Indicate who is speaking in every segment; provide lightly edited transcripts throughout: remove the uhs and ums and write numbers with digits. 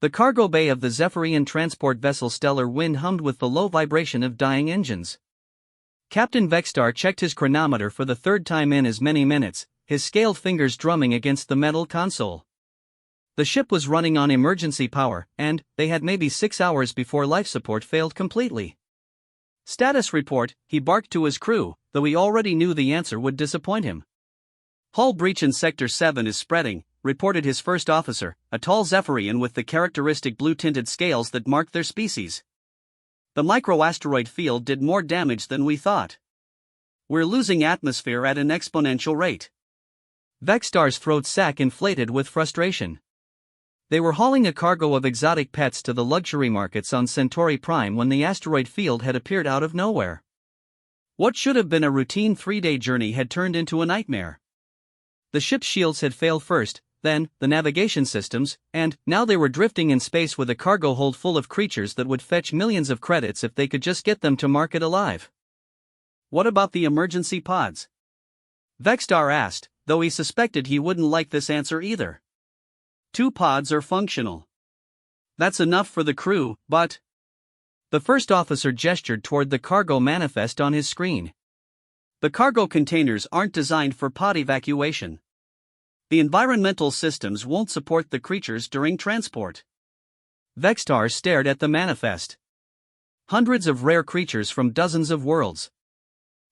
Speaker 1: The cargo bay of the Zephyrian transport vessel Stellar Wind hummed with the low vibration of dying engines. Captain Vexstar checked his chronometer for the third time in as many minutes, his scaled fingers drumming against the metal console. The ship was running on emergency power, and they had maybe 6 hours before life support failed completely. Status report, he barked to his crew, though he already knew the answer would disappoint him. Hull breach in Sector 7 is spreading, reported his first officer, a tall Zephyrian with the characteristic blue-tinted scales that marked their species. The microasteroid field did more damage than we thought. We're losing atmosphere at an exponential rate. Vexstar's throat sac inflated with frustration. They were hauling a cargo of exotic pets to the luxury markets on Centauri Prime when the asteroid field had appeared out of nowhere. What should have been a routine 3-day journey had turned into a nightmare. The ship's shields had failed first, then the navigation systems, and now they were drifting in space with a cargo hold full of creatures that would fetch millions of credits if they could just get them to market alive. What about the emergency pods? Vexstar asked, though he suspected he wouldn't like this answer either. 2 pods are functional. That's enough for the crew, but... The first officer gestured toward the cargo manifest on his screen. The cargo containers aren't designed for pod evacuation. The environmental systems won't support the creatures during transport. Vexstar stared at the manifest. Hundreds of rare creatures from dozens of worlds.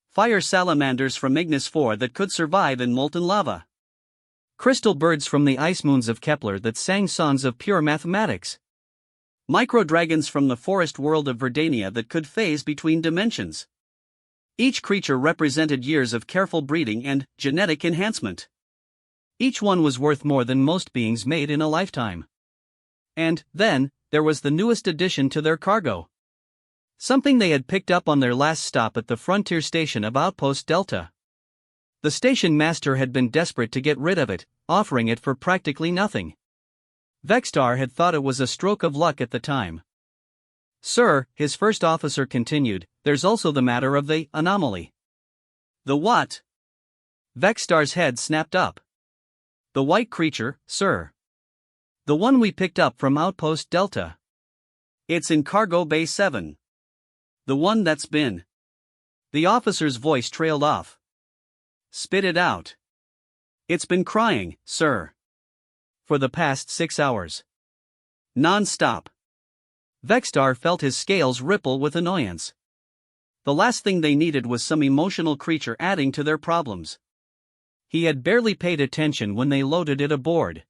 Speaker 1: Fire salamanders from Ignis 4 that could survive in molten lava. Crystal birds from the ice moons of Kepler that sang songs of pure mathematics. Micro-dragons from the forest world of Verdania that could phase between dimensions. Each creature represented years of careful breeding and genetic enhancement. Each one was worth more than most beings made in a lifetime. And, then, there was the newest addition to their cargo. Something they had picked up on their last stop at the frontier station of Outpost Delta. The station master had been desperate to get rid of it, offering it for practically nothing. Vexstar had thought it was a stroke of luck at the time. Sir, his first officer continued, there's also the matter of the anomaly. The what? Vexstar's head snapped up. The white creature, sir. The one we picked up from Outpost Delta. It's in Cargo Bay 7. The one that's been. The officer's voice trailed off. Spit it out. It's been crying, sir. For the past 6 hours. Non-stop. Vexstar felt his scales ripple with annoyance. The last thing they needed was some emotional creature adding to their problems. He had barely paid attention when they loaded it aboard.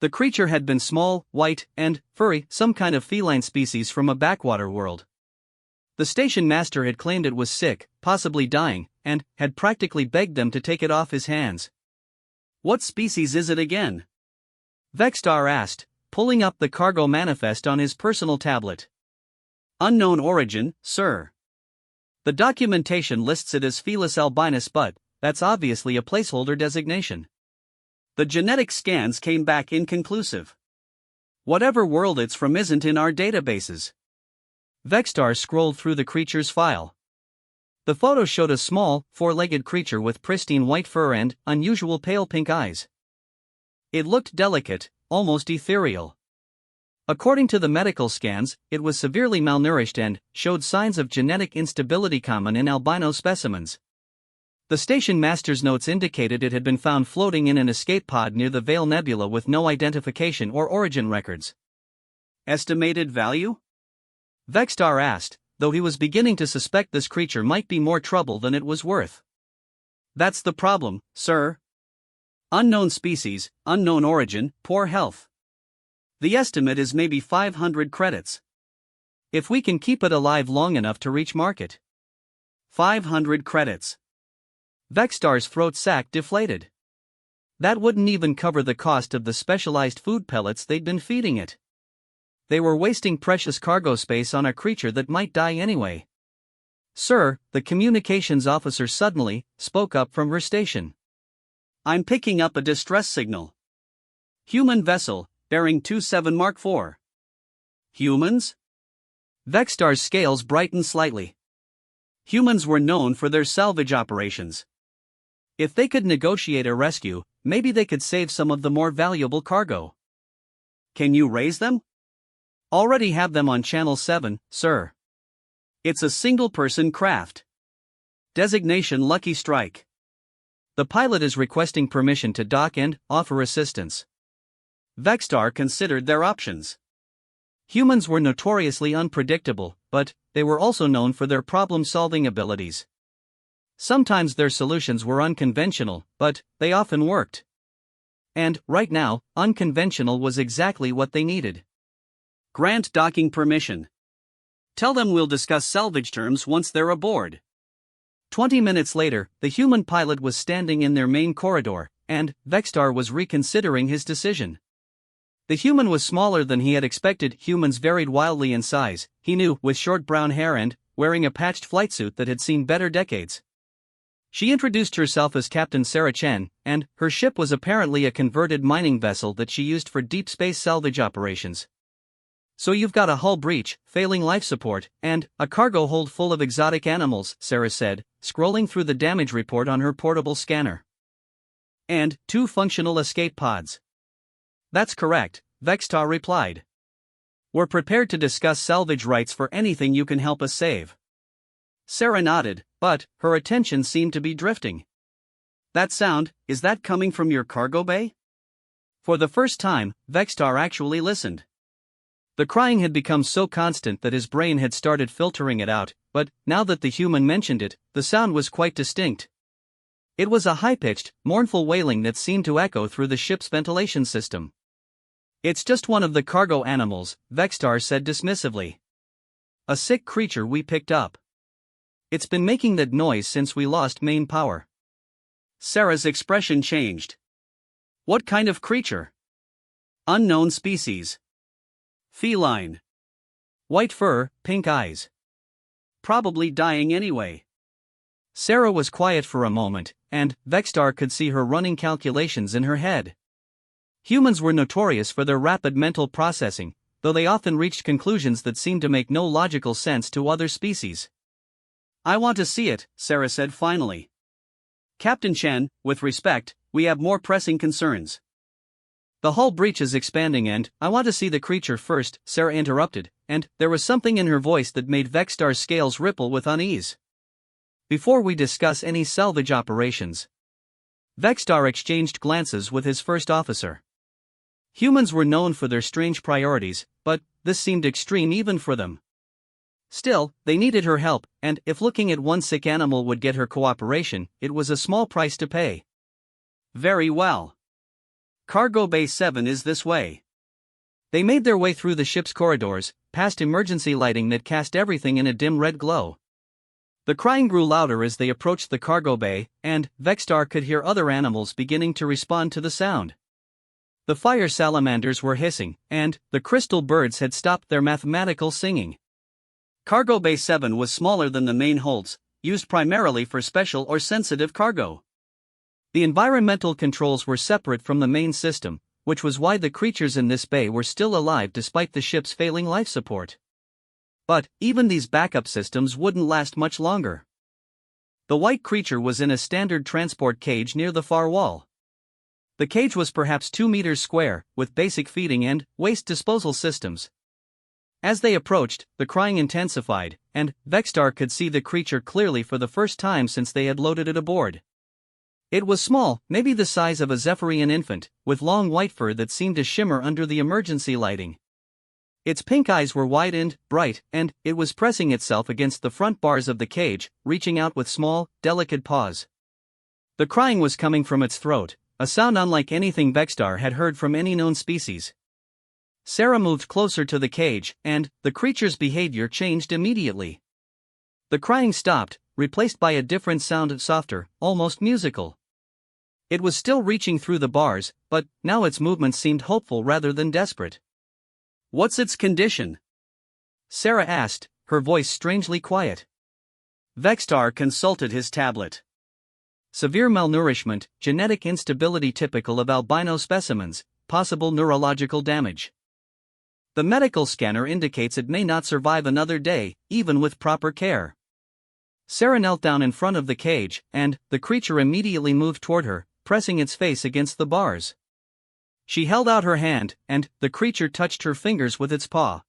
Speaker 1: The creature had been small, white, and furry, some kind of feline species from a backwater world. The station master had claimed it was sick, possibly dying, and had practically begged them to take it off his hands. What species is it again? Vexstar asked, pulling up the cargo manifest on his personal tablet. Unknown origin, sir. The documentation lists it as Felis albinus, but that's obviously a placeholder designation. The genetic scans came back inconclusive. Whatever world it's from isn't in our databases. Vexstar scrolled through the creature's file. The photo showed a small, 4-legged creature with pristine white fur and unusual pale pink eyes. It looked delicate, almost ethereal. According to the medical scans, it was severely malnourished and showed signs of genetic instability common in albino specimens. The station master's notes indicated it had been found floating in an escape pod near the Veil Nebula with no identification or origin records. Estimated value? Vexstar asked, though he was beginning to suspect this creature might be more trouble than it was worth. That's the problem, sir. Unknown species, unknown origin, poor health. The estimate is maybe 500 credits. If we can keep it alive long enough to reach market. 500 credits. Vexstar's throat sac deflated. That wouldn't even cover the cost of the specialized food pellets they'd been feeding it. They were wasting precious cargo space on a creature that might die anyway. Sir, the communications officer suddenly spoke up from her station. I'm picking up a distress signal. Human vessel, bearing 27 Mark IV. Humans? Vexstar's scales brightened slightly. Humans were known for their salvage operations. If they could negotiate a rescue, maybe they could save some of the more valuable cargo. Can you raise them? Already have them on Channel 7, sir. It's a single-person craft. Designation Lucky Strike. The pilot is requesting permission to dock and offer assistance. Vexstar considered their options. Humans were notoriously unpredictable, but they were also known for their problem-solving abilities. Sometimes their solutions were unconventional, but they often worked. And, right now, unconventional was exactly what they needed. Grant docking permission. Tell them we'll discuss salvage terms once they're aboard. 20 minutes later, the human pilot was standing in their main corridor, and Vexstar was reconsidering his decision. The human was smaller than he had expected. Humans varied wildly in size, he knew, with short brown hair and wearing a patched flight suit that had seen better decades. She introduced herself as Captain Sarah Chen, and her ship was apparently a converted mining vessel that she used for deep space salvage operations. So you've got a hull breach, failing life support, and a cargo hold full of exotic animals, Sarah said, scrolling through the damage report on her portable scanner. And 2 functional escape pods. That's correct, Vexstar replied. We're prepared to discuss salvage rights for anything you can help us save. Sarah nodded, but her attention seemed to be drifting. That sound, is that coming from your cargo bay? For the first time, Vexstar actually listened. The crying had become so constant that his brain had started filtering it out, but now that the human mentioned it, the sound was quite distinct. It was a high-pitched, mournful wailing that seemed to echo through the ship's ventilation system. It's just one of the cargo animals, Vexstar said dismissively. A sick creature we picked up. It's been making that noise since we lost main power. Sarah's expression changed. What kind of creature? Unknown species. Feline. White fur, pink eyes. Probably dying anyway. Sarah was quiet for a moment, and Vexstar could see her running calculations in her head. Humans were notorious for their rapid mental processing, though they often reached conclusions that seemed to make no logical sense to other species. I want to see it, Sarah said finally. Captain Chen, with respect, we have more pressing concerns. The hull breach is expanding and I want to see the creature first, Sarah interrupted, and there was something in her voice that made Vexstar's scales ripple with unease. Before we discuss any salvage operations. Vexstar exchanged glances with his first officer. Humans were known for their strange priorities, but this seemed extreme even for them. Still, they needed her help, and if looking at one sick animal would get her cooperation, it was a small price to pay. Very well. Cargo Bay 7 is this way. They made their way through the ship's corridors, past emergency lighting that cast everything in a dim red glow. The crying grew louder as they approached the cargo bay, and Vexstar could hear other animals beginning to respond to the sound. The fire salamanders were hissing, and the crystal birds had stopped their mathematical singing. Cargo Bay 7 was smaller than the main holds, used primarily for special or sensitive cargo. The environmental controls were separate from the main system, which was why the creatures in this bay were still alive despite the ship's failing life support. But even these backup systems wouldn't last much longer. The white creature was in a standard transport cage near the far wall. The cage was perhaps 2 meters square, with basic feeding and waste disposal systems. As they approached, the crying intensified, and Vexstar could see the creature clearly for the first time since they had loaded it aboard. It was small, maybe the size of a Zephyrian infant, with long white fur that seemed to shimmer under the emergency lighting. Its pink eyes were wide and bright, and it was pressing itself against the front bars of the cage, reaching out with small, delicate paws. The crying was coming from its throat, a sound unlike anything Vexstar had heard from any known species. Sarah moved closer to the cage, and the creature's behavior changed immediately. The crying stopped, replaced by a different sound, softer, almost musical. It was still reaching through the bars, but now its movements seemed hopeful rather than desperate. What's its condition? Sarah asked, her voice strangely quiet. Vexstar consulted his tablet. Severe malnourishment, genetic instability typical of albino specimens, possible neurological damage. The medical scanner indicates it may not survive another day, even with proper care. Sarah knelt down in front of the cage, and the creature immediately moved toward her, pressing its face against the bars. She held out her hand, and the creature touched her fingers with its paw.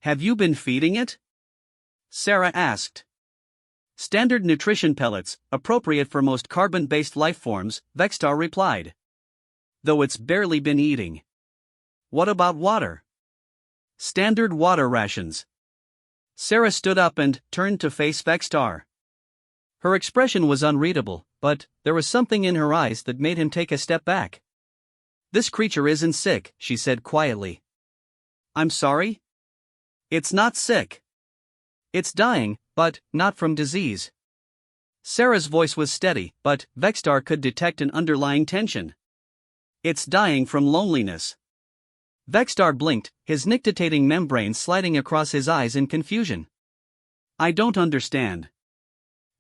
Speaker 1: "Have you been feeding it?" Sarah asked. "Standard nutrition pellets, appropriate for most carbon-based life forms," Vexstar replied. "Though it's barely been eating." "What about water?" "Standard water rations." Sarah stood up and turned to face Vexstar. Her expression was unreadable, but there was something in her eyes that made him take a step back. "This creature isn't sick," she said quietly. "I'm sorry?" "It's not sick. It's dying, but not from disease." Sarah's voice was steady, but Vexstar could detect an underlying tension. "It's dying from loneliness." Vexstar blinked, his nictitating membrane sliding across his eyes in confusion. "I don't understand."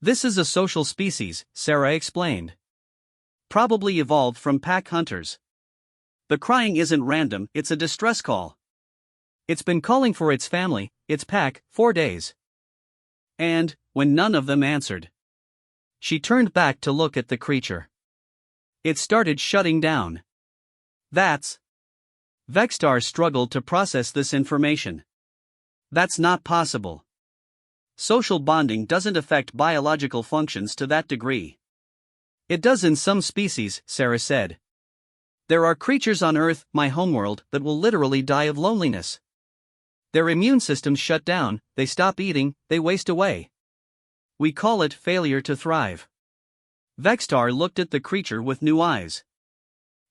Speaker 1: "This is a social species," Sarah explained. "Probably evolved from pack hunters. The crying isn't random, it's a distress call. It's been calling for its family, its pack, 4 days. And, when none of them answered, she turned back to look at the creature. It started shutting down. That's..." Vexstar struggled to process this information. "That's not possible. Social bonding doesn't affect biological functions to that degree." "It does in some species," Sarah said. "There are creatures on Earth, my homeworld, that will literally die of loneliness. Their immune systems shut down, they stop eating, they waste away. We call it failure to thrive." Vexstar looked at the creature with new eyes.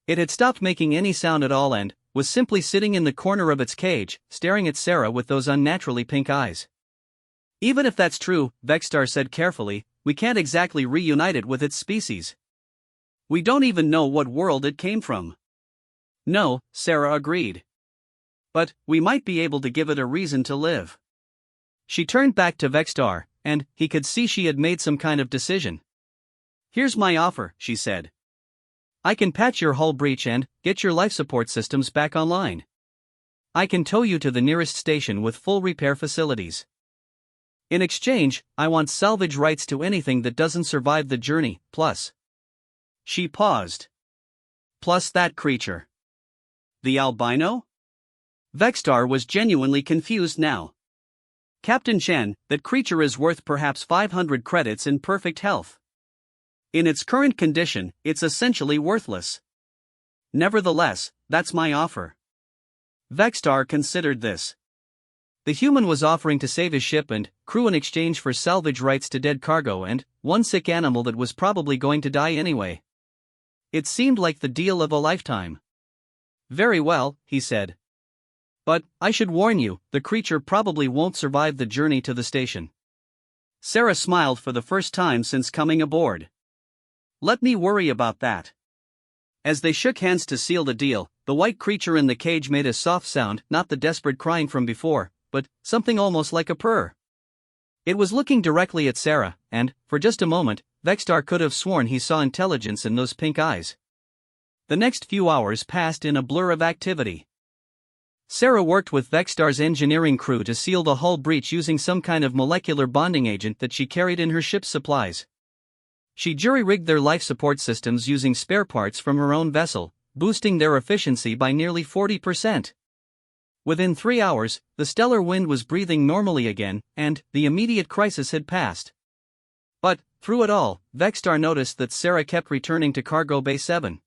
Speaker 1: It had stopped making any sound at all and was simply sitting in the corner of its cage, staring at Sarah with those unnaturally pink eyes. "Even if that's true," Vexstar said carefully, "we can't exactly reunite it with its species. We don't even know what world it came from." "No," Sarah agreed. "But we might be able to give it a reason to live." She turned back to Vexstar, and he could see she had made some kind of decision. "Here's my offer," she said. "I can patch your hull breach and get your life support systems back online. I can tow you to the nearest station with full repair facilities. In exchange, I want salvage rights to anything that doesn't survive the journey, plus..." She paused. "Plus that creature. The albino?" Vexstar was genuinely confused now. "Captain Chen, that creature is worth perhaps 500 credits in perfect health. In its current condition, it's essentially worthless. Nevertheless, that's my offer." Vexstar considered this. The human was offering to save his ship and crew in exchange for salvage rights to dead cargo and one sick animal that was probably going to die anyway. It seemed like the deal of a lifetime. "Very well," he said. "But, I should warn you, the creature probably won't survive the journey to the station." Sarah smiled for the first time since coming aboard. "Let me worry about that." As they shook hands to seal the deal, the white creature in the cage made a soft sound, not the desperate crying from before, but something almost like a purr. It was looking directly at Sarah, and, for just a moment, Vexstar could have sworn he saw intelligence in those pink eyes. The next few hours passed in a blur of activity. Sarah worked with Vexstar's engineering crew to seal the hull breach using some kind of molecular bonding agent that she carried in her ship's supplies. She jury-rigged their life support systems using spare parts from her own vessel, boosting their efficiency by nearly 40%. Within 3 hours, the stellar wind was breathing normally again, and the immediate crisis had passed. But, through it all, Vexstar noticed that Sarah kept returning to Cargo Bay 7.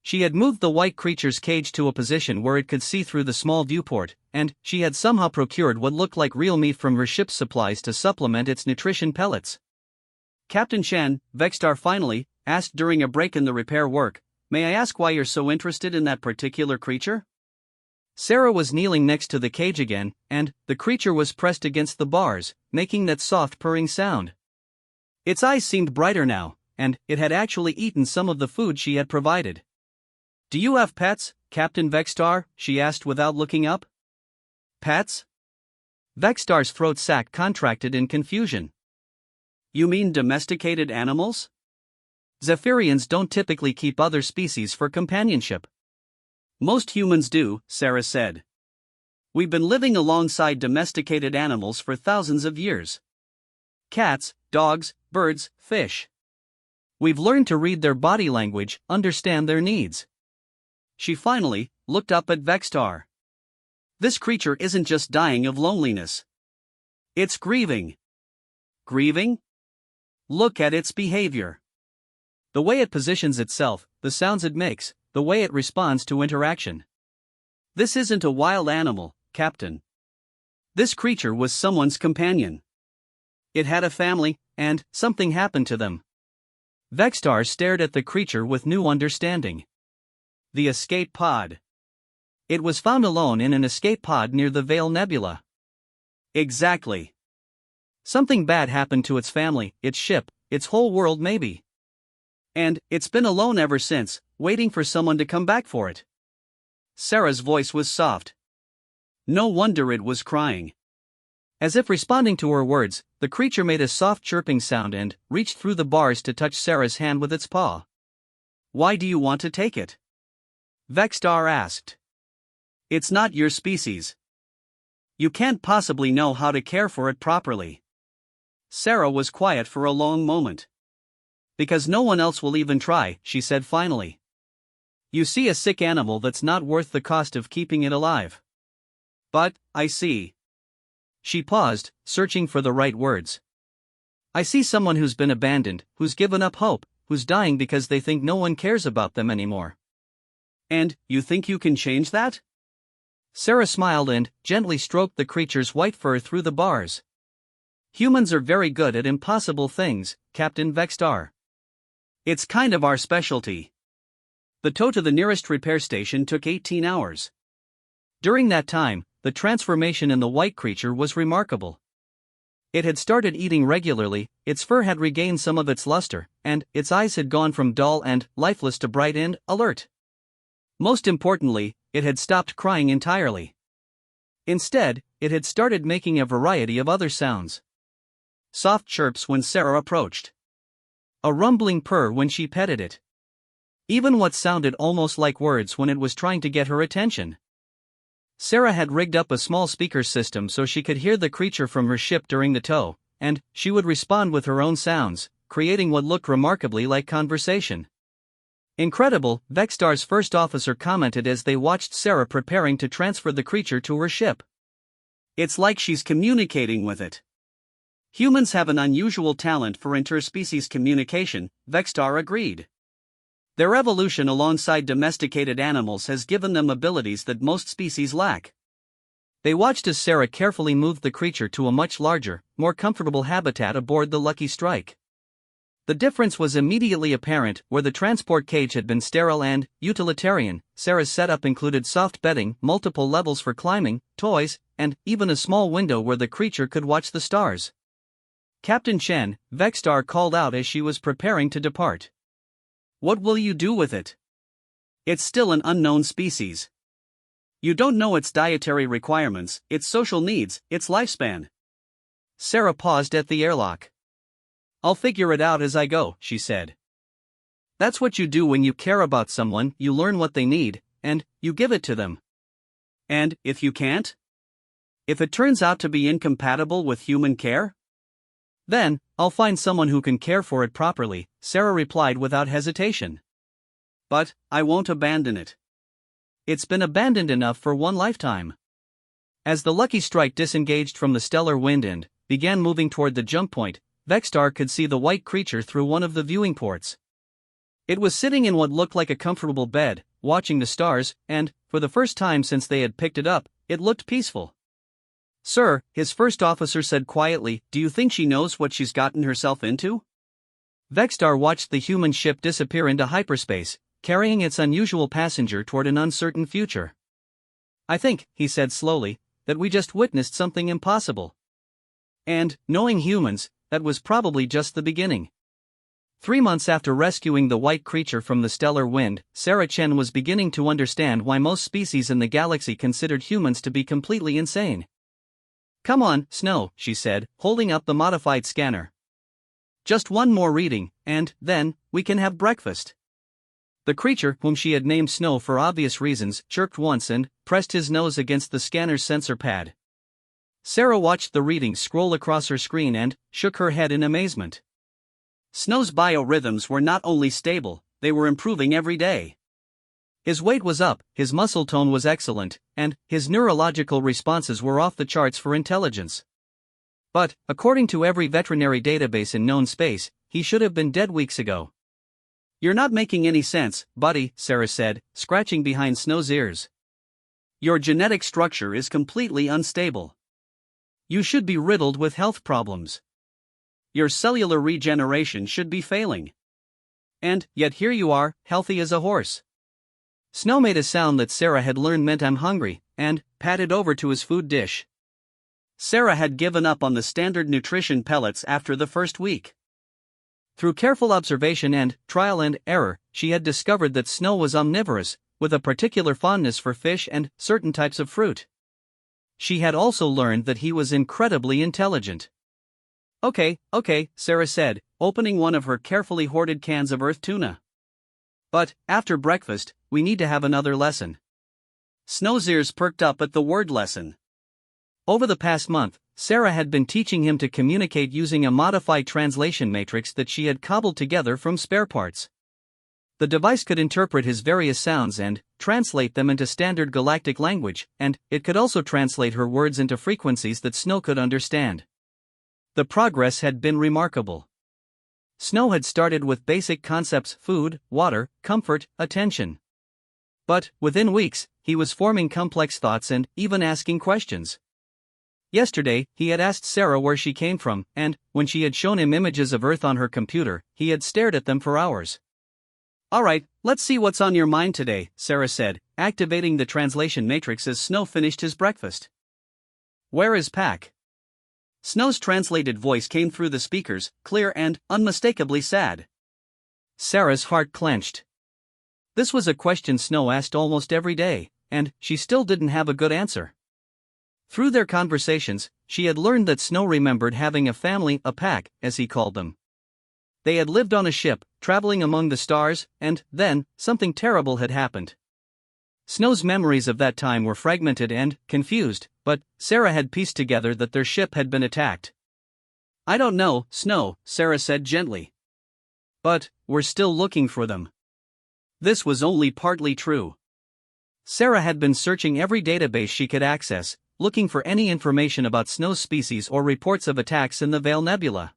Speaker 1: She had moved the white creature's cage to a position where it could see through the small viewport, and she had somehow procured what looked like real meat from her ship's supplies to supplement its nutrition pellets. "Captain Chen," Vexstar finally asked during a break in the repair work, "may I ask why you're so interested in that particular creature?" Sarah was kneeling next to the cage again, and the creature was pressed against the bars, making that soft purring sound. Its eyes seemed brighter now, and it had actually eaten some of the food she had provided. "Do you have pets, Captain Vexstar?" she asked without looking up. "Pets?" Vexstar's throat sac contracted in confusion. "You mean domesticated animals?" "Zephyrians don't typically keep other species for companionship." "Most humans do," Sarah said. "We've been living alongside domesticated animals for thousands of years. Cats, dogs, birds, fish. We've learned to read their body language, understand their needs." she finally looked up at Vexstar. This creature isn't just dying of loneliness. It's grieving. Grieving? Look at its behavior. The way it positions itself, the sounds it makes, the way it responds to interaction. This isn't a wild animal, Captain. This creature was someone's companion. It had a family, and something happened to them. Vexstar stared at the creature with new understanding. The escape pod. It was found alone in an escape pod near the Veil Nebula. Exactly. Something bad happened to its family, its ship, its whole world maybe. And it's been alone ever since, waiting for someone to come back for it. Sarah's voice was soft. No wonder it was crying. As if responding to her words, the creature made a soft chirping sound and reached through the bars to touch Sarah's hand with its paw. Why do you want to take it? Vexstar asked. It's not your species. You can't possibly know how to care for it properly. Sarah was quiet for a long moment. Because no one else will even try, she said finally. You see a sick animal that's not worth the cost of keeping it alive. But, I see. She paused, searching for the right words. I see someone who's been abandoned, who's given up hope, who's dying because they think no one cares about them anymore. And, you think you can change that? Sarah smiled and gently stroked the creature's white fur through the bars. Humans are very good at impossible things, Captain Vexstar. It's kind of our specialty. The tow to the nearest repair station took 18 hours. During that time, the transformation in the white creature was remarkable. It had started eating regularly, its fur had regained some of its luster, and its eyes had gone from dull and lifeless to bright and alert. Most importantly, it had stopped crying entirely. Instead, it had started making a variety of other sounds. Soft chirps when Sarah approached. A rumbling purr when she petted it. Even what sounded almost like words when it was trying to get her attention. Sarah had rigged up a small speaker system so she could hear the creature from her ship during the tow, and she would respond with her own sounds, creating what looked remarkably like conversation. Incredible, Vexstar's first officer commented as they watched Sarah preparing to transfer the creature to her ship. It's like she's communicating with it. Humans have an unusual talent for interspecies communication, Vexstar agreed. Their evolution alongside domesticated animals has given them abilities that most species lack. They watched as Sarah carefully moved the creature to a much larger, more comfortable habitat aboard the Lucky Strike. The difference was immediately apparent. Where the transport cage had been sterile and utilitarian, Sarah's setup included soft bedding, multiple levels for climbing, toys, and even a small window where the creature could watch the stars. Captain Chen, Vexstar called out as she was preparing to depart. What will you do with it? It's still an unknown species. You don't know its dietary requirements, its social needs, its lifespan. Sarah paused at the airlock. I'll figure it out as I go, she said. That's what you do when you care about someone. You learn what they need, and you give it to them. And if you can't? If it turns out to be incompatible with human care? Then, I'll find someone who can care for it properly, Sarah replied without hesitation. But, I won't abandon it. It's been abandoned enough for one lifetime. As the Lucky Strike disengaged from the stellar wind and began moving toward the jump point, Vexstar could see the white creature through one of the viewing ports. It was sitting in what looked like a comfortable bed, watching the stars, and, for the first time since they had picked it up, it looked peaceful. Sir, his first officer said quietly, do you think she knows what she's gotten herself into? Vexstar watched the human ship disappear into hyperspace, carrying its unusual passenger toward an uncertain future. I think, he said slowly, that we just witnessed something impossible. And, knowing humans, that was probably just the beginning. 3 months after rescuing the white creature from the stellar wind, Sarah Chen was beginning to understand why most species in the galaxy considered humans to be completely insane. Come on, Snow, she said, holding up the modified scanner. Just one more reading, and, then, we can have breakfast. The creature, whom she had named Snow for obvious reasons, chirped once and pressed his nose against the scanner's sensor pad. Sarah watched the reading scroll across her screen and shook her head in amazement. Snow's biorhythms were not only stable, they were improving every day. His weight was up, his muscle tone was excellent, and his neurological responses were off the charts for intelligence. But, according to every veterinary database in known space, he should have been dead weeks ago. "You're not making any sense, buddy," Sarah said, scratching behind Snow's ears. "Your genetic structure is completely unstable. You should be riddled with health problems. Your cellular regeneration should be failing. And yet here you are, healthy as a horse." Snow made a sound that Sarah had learned meant "I'm hungry," and padded over to his food dish. Sarah had given up on the standard nutrition pellets after the first week. Through careful observation and trial and error, she had discovered that Snow was omnivorous, with a particular fondness for fish and certain types of fruit. She had also learned that he was incredibly intelligent. Okay, Sarah said, opening one of her carefully hoarded cans of earth tuna. "But, after breakfast, we need to have another lesson." Snow's ears perked up at the word lesson. Over the past month, Sarah had been teaching him to communicate using a modified translation matrix that she had cobbled together from spare parts. The device could interpret his various sounds and translate them into standard galactic language, and it could also translate her words into frequencies that Snow could understand. The progress had been remarkable. Snow had started with basic concepts: food, water, comfort, attention. But, within weeks, he was forming complex thoughts and even asking questions. Yesterday, he had asked Sarah where she came from, and, when she had shown him images of Earth on her computer, he had stared at them for hours. "Alright, let's see what's on your mind today," Sarah said, activating the translation matrix as Snow finished his breakfast. "Where is Pac?" Snow's translated voice came through the speakers, clear and unmistakably sad. Sarah's heart clenched. This was a question Snow asked almost every day, and she still didn't have a good answer. Through their conversations, she had learned that Snow remembered having a family, a pack, as he called them. They had lived on a ship, traveling among the stars, and then, something terrible had happened. Snow's memories of that time were fragmented and confused, but Sarah had pieced together that their ship had been attacked. "I don't know, Snow," Sarah said gently. "But we're still looking for them." This was only partly true. Sarah had been searching every database she could access, looking for any information about Snow's species or reports of attacks in the Veil Nebula.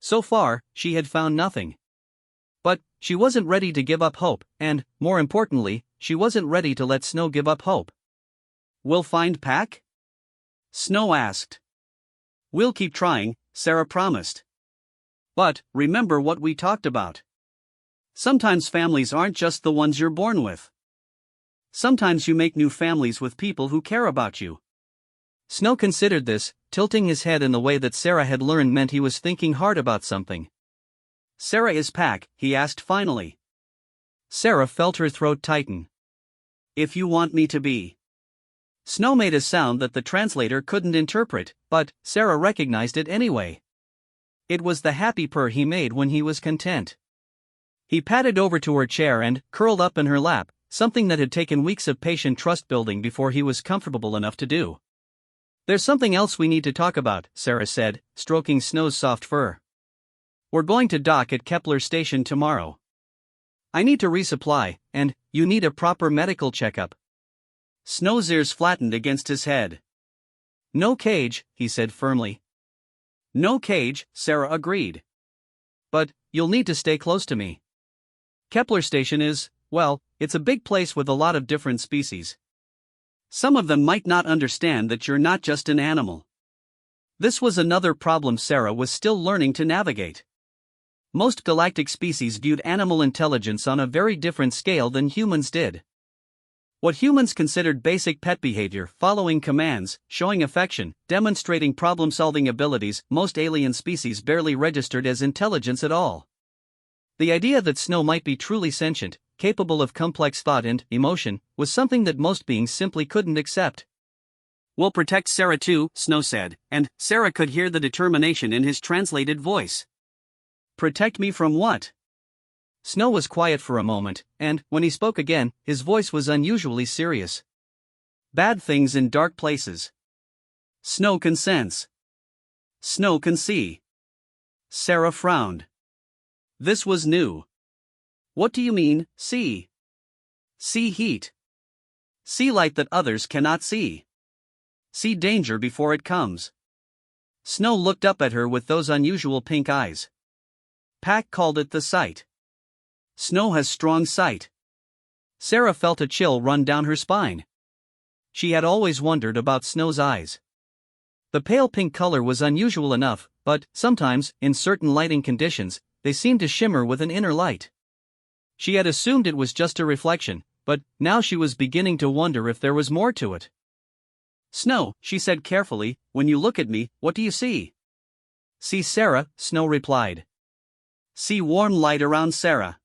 Speaker 1: So far, she had found nothing. But she wasn't ready to give up hope, and, more importantly, she wasn't ready to let Snow give up hope. "We'll find Pac?" Snow asked. "We'll keep trying," Sarah promised. "But remember what we talked about. Sometimes families aren't just the ones you're born with. Sometimes you make new families with people who care about you." Snow considered this, tilting his head in the way that Sarah had learned meant he was thinking hard about something. "Sarah is Pac?" he asked finally. Sarah felt her throat tighten. "If you want me to be." Snow made a sound that the translator couldn't interpret, but Sarah recognized it anyway. It was the happy purr he made when he was content. He padded over to her chair and curled up in her lap, something that had taken weeks of patient trust building before he was comfortable enough to do. "There's something else we need to talk about," Sarah said, stroking Snow's soft fur. "We're going to dock at Kepler Station tomorrow. I need to resupply, and you need a proper medical checkup." Snow's ears flattened against his head. "No cage," he said firmly. "No cage," Sarah agreed. "But you'll need to stay close to me. Kepler Station is, well, it's a big place with a lot of different species. Some of them might not understand that you're not just an animal." This was another problem Sarah was still learning to navigate. Most galactic species viewed animal intelligence on a very different scale than humans did. What humans considered basic pet behavior, following commands, showing affection, demonstrating problem-solving abilities, most alien species barely registered as intelligence at all. The idea that Snow might be truly sentient, capable of complex thought and emotion, was something that most beings simply couldn't accept. "We'll protect Sarah too," Snow said, and Sarah could hear the determination in his translated voice. "Protect me from what?" Snow was quiet for a moment, and, when he spoke again, his voice was unusually serious. "Bad things in dark places. Snow can sense. Snow can see." Sarah frowned. This was new. "What do you mean, see?" See heat. See light that others cannot see. See danger before it comes. Snow looked up at her with those unusual pink eyes. Pack called it the sight. Snow has strong sight. Sarah felt a chill run down her spine. She had always wondered about Snow's eyes. The pale pink color was unusual enough, but sometimes, in certain lighting conditions, they seemed to shimmer with an inner light. She had assumed it was just a reflection, but now she was beginning to wonder if there was more to it. Snow, she said carefully, when you look at me, what do you see? See Sarah, Snow replied. See warm light around Sarah.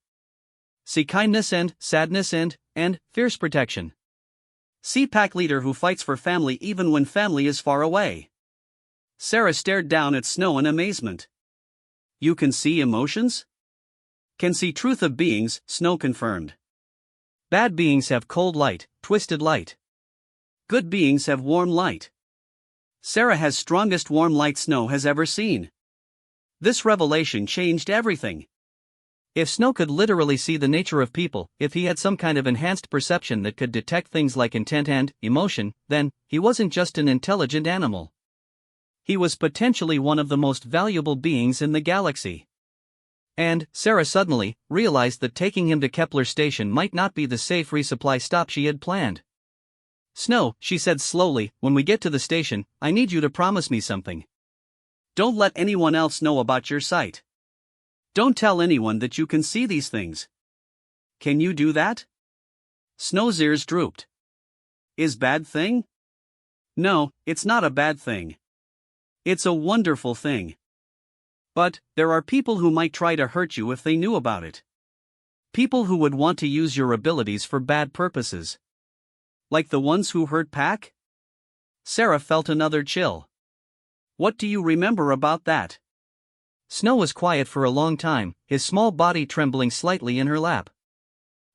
Speaker 1: See kindness and sadness and fierce protection. See pack leader who fights for family even when family is far away. Sarah stared down at Snow in amazement. You can see emotions? Can see truth of beings, Snow confirmed. Bad beings have cold light, twisted light. Good beings have warm light. Sarah has strongest warm light Snow has ever seen. This revelation changed everything. If Snow could literally see the nature of people, if he had some kind of enhanced perception that could detect things like intent and emotion, then he wasn't just an intelligent animal. He was potentially one of the most valuable beings in the galaxy. And Sarah suddenly realized that taking him to Kepler Station might not be the safe resupply stop she had planned. Snow, she said slowly, when we get to the station, I need you to promise me something. Don't let anyone else know about your sight. Don't tell anyone that you can see these things. Can you do that? Snow's ears drooped. Is bad thing? No, it's not a bad thing. It's a wonderful thing. But there are people who might try to hurt you if they knew about it. People who would want to use your abilities for bad purposes. Like the ones who hurt Pack? Sarah felt another chill. What do you remember about that? Snow was quiet for a long time, his small body trembling slightly in her lap.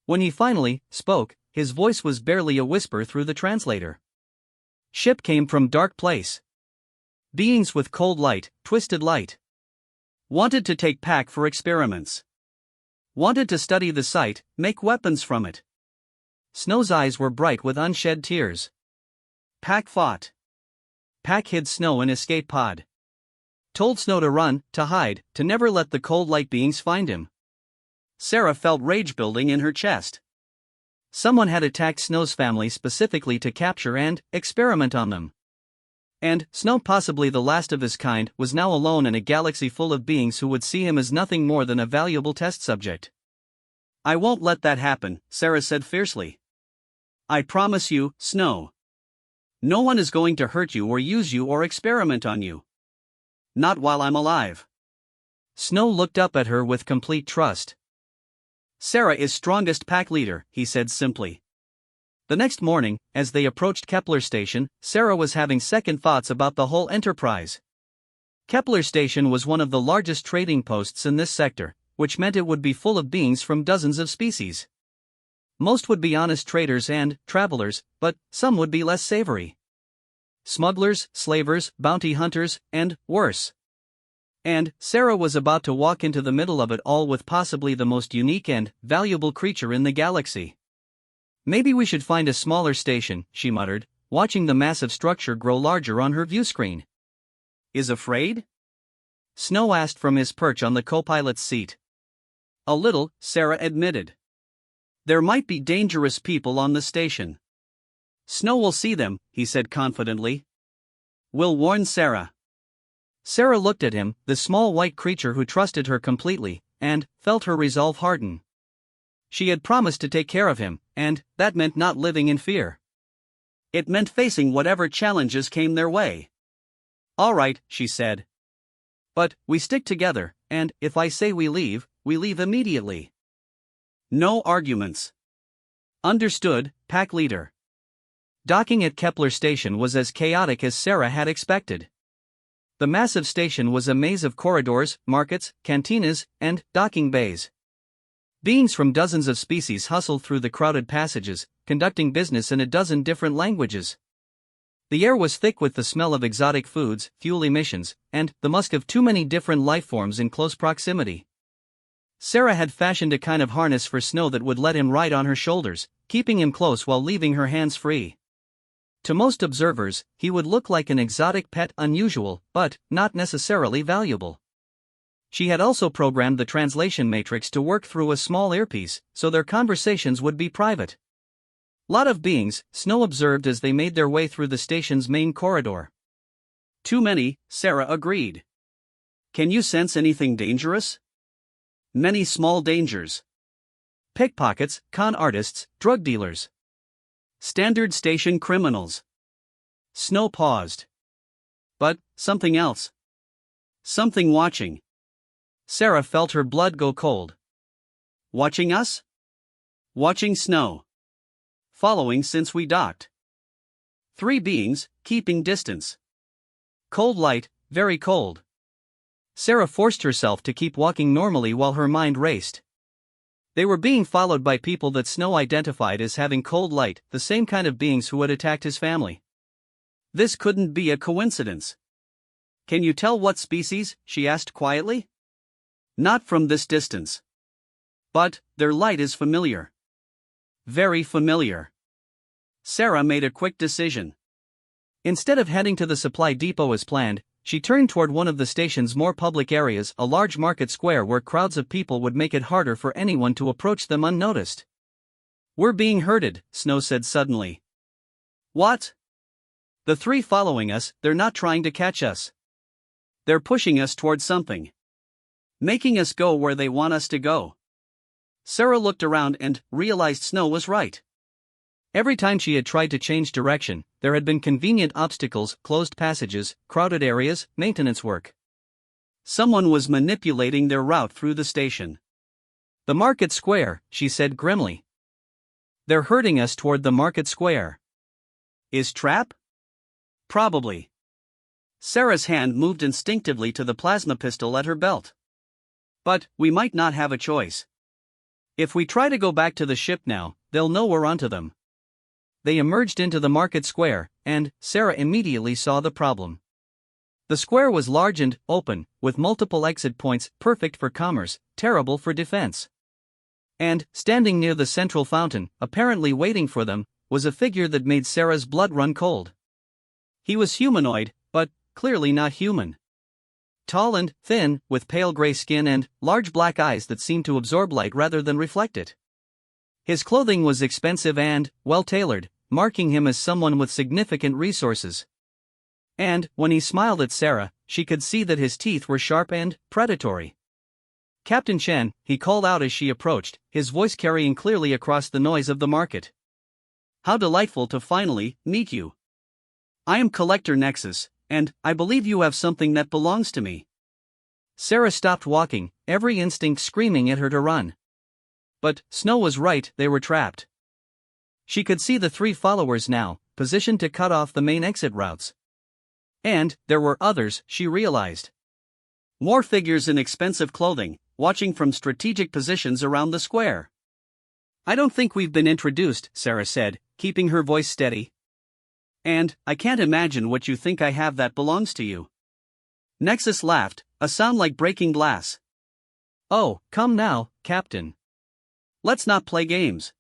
Speaker 1: When he finally spoke, his voice was barely a whisper through the translator. Ship came from dark place. Beings with cold light, twisted light. Wanted to take Pack for experiments. Wanted to study the sight, make weapons from it. Snow's eyes were bright with unshed tears. Pack fought. Pack hid Snow in escape pod. Told Snow to run, to hide, to never let the cold light beings find him. Sarah felt rage building in her chest. Someone had attacked Snow's family specifically to capture and experiment on them. And Snow, possibly the last of his kind, was now alone in a galaxy full of beings who would see him as nothing more than a valuable test subject. I won't let that happen, Sarah said fiercely. I promise you, Snow. No one is going to hurt you or use you or experiment on you. Not while I'm alive. Snow looked up at her with complete trust. Sarah is strongest pack leader, he said simply. The next morning, as they approached Kepler Station, Sarah was having second thoughts about the whole enterprise. Kepler Station was one of the largest trading posts in this sector, which meant it would be full of beings from dozens of species. Most would be honest traders and travelers, but some would be less savory. Smugglers, slavers, bounty hunters, and worse. And Sarah was about to walk into the middle of it all with possibly the most unique and valuable creature in the galaxy. Maybe we should find a smaller station, she muttered, watching the massive structure grow larger on her view screen. Is afraid? Snow asked from his perch on the co-pilot's seat. A little, Sarah admitted. There might be dangerous people on the station. Snow will see them, he said confidently. We'll warn Sarah. Sarah looked at him, the small white creature who trusted her completely, and felt her resolve harden. She had promised to take care of him, and that meant not living in fear. It meant facing whatever challenges came their way. All right, she said. But we stick together, and if I say we leave immediately. No arguments. Understood, pack leader. Docking at Kepler Station was as chaotic as Sarah had expected. The massive station was a maze of corridors, markets, cantinas, and docking bays. Beings from dozens of species hustled through the crowded passages, conducting business in a dozen different languages. The air was thick with the smell of exotic foods, fuel emissions, and the musk of too many different life forms in close proximity. Sarah had fashioned a kind of harness for Snow that would let him ride on her shoulders, keeping him close while leaving her hands free. To most observers, he would look like an exotic pet, unusual, but not necessarily valuable. She had also programmed the translation matrix to work through a small earpiece, so their conversations would be private. Lot of beings, Snow observed as they made their way through the station's main corridor. Too many, Sarah agreed. Can you sense anything dangerous? Many small dangers. Pickpockets, con artists, drug dealers. Standard station criminals. Snow paused. But, something else. Something watching. Sarah felt her blood go cold. Watching us? Watching Snow. Following since we docked. 3 beings, keeping distance. Cold light, very cold. Sarah forced herself to keep walking normally while her mind raced. They were being followed by people that Snow identified as having cold light, the same kind of beings who had attacked his family. This couldn't be a coincidence. Can you tell what species? She asked quietly. Not from this distance. But, their light is familiar. Very familiar. Sarah made a quick decision. Instead of heading to the supply depot as planned, she turned toward one of the station's more public areas, a large market square where crowds of people would make it harder for anyone to approach them unnoticed. We're being herded, Snow said suddenly. What? The 3 following us, they're not trying to catch us. They're pushing us toward something. Making us go where they want us to go. Sarah looked around and realized Snow was right. Every time she had tried to change direction, there had been convenient obstacles, closed passages, crowded areas, maintenance work. Someone was manipulating their route through the station. The market square, she said grimly. They're herding us toward the market square. Is trap? Probably. Sarah's hand moved instinctively to the plasma pistol at her belt. But, we might not have a choice. If we try to go back to the ship now, they'll know we're onto them. They emerged into the market square, and Sarah immediately saw the problem. The square was large and open, with multiple exit points, perfect for commerce, terrible for defense. And, standing near the central fountain, apparently waiting for them, was a figure that made Sarah's blood run cold. He was humanoid, but clearly not human. Tall and thin, with pale gray skin and large black eyes that seemed to absorb light rather than reflect it. His clothing was expensive and well-tailored, marking him as someone with significant resources. And, when he smiled at Sarah, she could see that his teeth were sharp and predatory. Captain Chen, he called out as she approached, his voice carrying clearly across the noise of the market. How delightful to finally meet you. I am Collector Nexus, and I believe you have something that belongs to me. Sarah stopped walking, every instinct screaming at her to run. But Snow was right, they were trapped. She could see the 3 followers now, positioned to cut off the main exit routes. And there were others, she realized. More figures in expensive clothing, watching from strategic positions around the square. I don't think we've been introduced, Sarah said, keeping her voice steady. And, I can't imagine what you think I have that belongs to you. Nexus laughed, a sound like breaking glass. Oh, come now, Captain. Let's not play games.